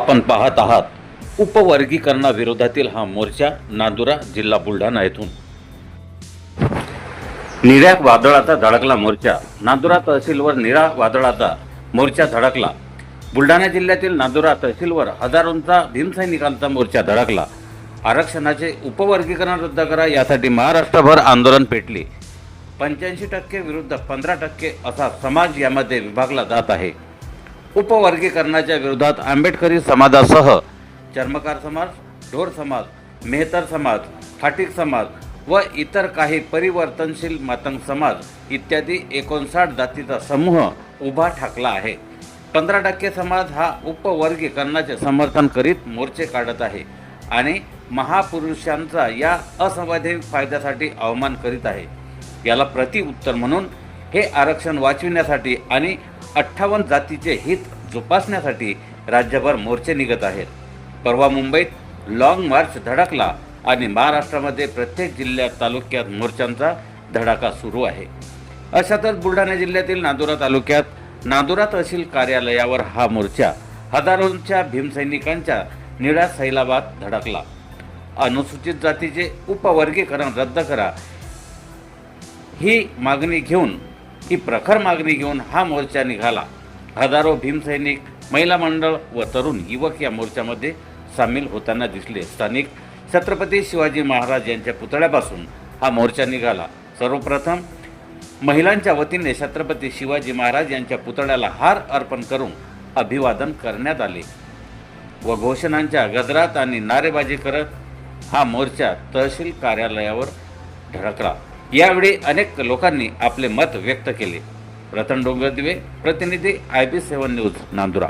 आपण पाहत आहात उपवर्गीकरणाविरोधातील हा मोर्चा नांदुरा जिल्हा बुलढाणा येथून। निळ्या वादळाचा धडकला मोर्चा। नांदुरा तहसीलवर निळा वादळाचा मोर्चा धडकला। बुलढाणा जिल्ह्यातील नांदुरा तहसीलवर हजारोंचा भीमसैनिकांचा मोर्चा धडकला। आरक्षणाचे उपवर्गीकरण रद्द करा यासाठी महाराष्ट्रभर आंदोलन पेटले। 85% विरुद्ध 15% असा समाज यामध्ये विभागला जात आहे। उपवर्गीकरणाच्या विरोधात आंबेडकरी समाजासह चर्मकार समाज, ढोर समाज, मेहतर समाज, फाटिक समाज व इतर काही परिवर्तनशील मातंग समाज इत्यादी 59 जातीचा समूह उभा ठाकला आहे। 15% समाज हा उपवर्गीकरणाचे समर्थन करीत मोर्चे काढत आहे आणि महापुरुषांचा या असंवैधानिक फायद्यासाठी अवमान करीत आहे। याला प्रतिउत्तर म्हणून हे आरक्षण वाचविण्यासाठी आणि 58 जातीचे हित जोपासण्यासाठी राज्यभर मोर्चे निघत आहेत। परवा मुंबईत लॉंग मार्च धडकला आणि महाराष्ट्रामध्ये प्रत्येक जिल्ह्यात तालुक्यात मोर्चांचा धडाका सुरू आहे। अशातच बुलढाणा जिल्ह्यातील नांदुरा तालुक्यात नांदुरा तहसील कार्यालयावर हा मोर्चा हजारोंच्या भीमसैनिकांच्या निळ्या सैलाबात धडकला। अनुसूचित जातीचे उपवर्गीकरण रद्द करा ही प्रखर मागणी घेऊन हा मोर्चा निघाला। हजारो भीमसैनिक, महिला मंडळ व तरुण युवक या मोर्चामध्ये सामील होताना दिसले। स्थानिक छत्रपती शिवाजी महाराज यांच्या पुतळ्यापासून हा मोर्चा निघाला। सर्वप्रथम महिलांच्या वतीने छत्रपती शिवाजी महाराज यांच्या पुतळ्याला हार अर्पण करून अभिवादन करण्यात आले व घोषणांच्या गजरात आणि नारेबाजी करत हा मोर्चा तहसील कार्यालयावर धडकला। यावेळी अनेक लोकांनी आपले मत व्यक्त केले। रतन डोंगरदिवे, प्रतिनिधी IB7 न्यूज, नांदुरा।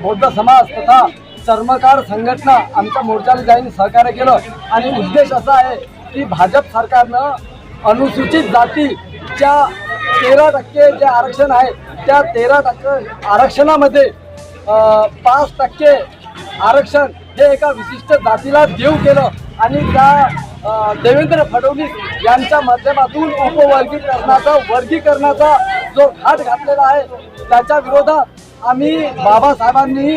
बौद्ध समाज तथा चर्मकार संघटना आमच्या मोर्चाला जाईन सहकार्य केलं आणि उद्देश असा आहे की भाजप सरकारनं अनुसूचित जातीच्या 13% जे आरक्षण आहे त्या 13% आरक्षणामध्ये 5% आरक्षण हे एका विशिष्ट जातीला देऊ केलं आणि त्या देवेंद्र फडणवीस यांच्या माध्यमातून वर्गीकरणाचा जो घाट घातलेला आहे त्याच्या विरोधात आम्ही बाबासाहेबांनी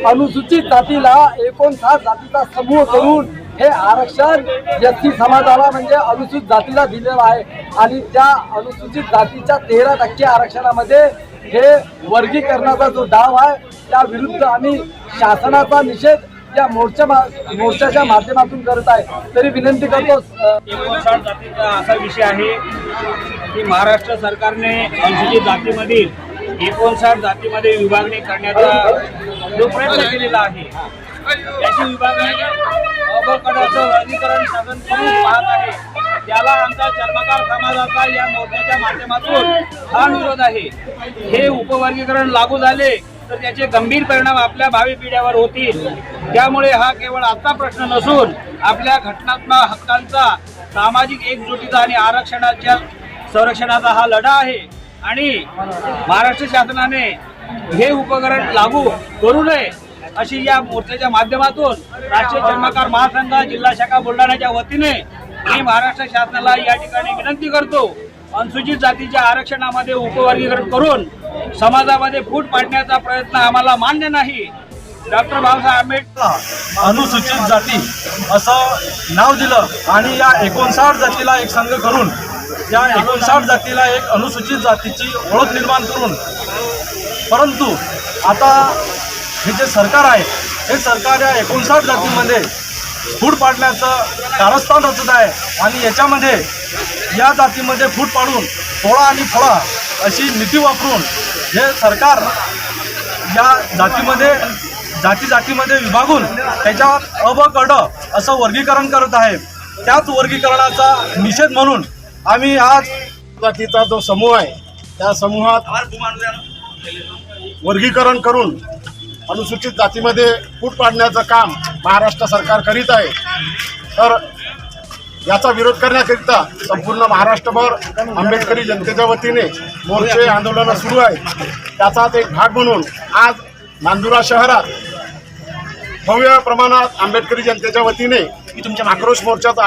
अनुसूचित जातीला 59 जातीचा समूह करून हे आरक्षण SC समाजाला म्हणजे अनुसूचित जातीला दिलेलं आहे आणि त्या अनुसूचित जातीच्या 13% आरक्षणामध्ये हे वर्गीकरणाचा जो डाव आहे त्या विरुद्ध आम्ही शासनाचा निषेध या मोर्चाच्या माध्यमातून करत आहे। तरी विनंती करतो 59 जातीचा असा विषय आहे की महाराष्ट्र सरकारने अनुसूचित जातीमधील 59 जातीमध्ये विभागणी करण्याचा जो प्रयत्न केलेला आहे त्याची विभागणी अबकडाचं वर्गीकरण शासन करून पाहत आहे। त्याला आमचा चर्मकार समाजाचा या मोर्चाच्या माध्यमातून हा विरोध आहे। हे उपवर्गीकरण लागू झाले तर त्याचे गंभीर परिणाम आपल्या भावी पिढ्यावर होतील। त्यामुळे हा केवळ आजचा प्रश्न नसून आपल्या घटनात्मक हक्कांचा, सामाजिक एकजुटीचा आणि आरक्षणाच्या संरक्षणाचा हा लढा आहे आणि महाराष्ट्र शासनाने हे उपकरण लागू करू नये अशी या मोर्चाच्या माध्यमातून राष्ट्रीय चर्मकार महासंघ जिल्हा शाखा बुलढाण्याच्या वतीने मी महाराष्ट्र शासनाला या ठिकाणी विनंती करतो। अनुसूचित जातीच्या आरक्षणामध्ये उपवर्गीकरण करून समाजामध्ये फूट पाडण्याचा प्रयत्न आम्हाला मान्य नाही। डॉक्टर बाबासाहेब आंबेडकर अनुसूचित जाती असं नाव दिलं आणि या 59 जातीला एक संघ करून या 59 जातीला एक अनुसूचित जातीची ओळख निर्माण करून, परंतु आता हे जे सरकार आहे हे सरकार या 59 जातींमध्ये फूट पाडण्याचं कारस्थान रचत आहे आणि याच्यामध्ये या जातीमध्ये फूट पाडून थोडा आणि थोडा अशी नीती वापरून हे सरकार या जातीमध्ये विभागून त्याच्यावर अ ब क ड असं वर्गीकरण करत आहे। त्याच वर्गीकरणाचा निषेध म्हणून आम्ही आज जातीचा जो समूह आहे त्या समूहात वर्गीकरण करून अनुसूचित जातीमध्ये फूट पाडण्याचं काम महाराष्ट्र सरकार करीत आहे। तर याचा विरोध करण्याकरिता संपूर्ण महाराष्ट्रभर आंबेडकरी जनतेच्या वतीने मोर्चे आंदोलनं सुरू आहेत। त्याचाच एक भाग म्हणून आज नांदुरा शहरात भव्य प्रमाणात आंबेडकरी जनतेच्या वतीने आक्रोश मोर्चाचा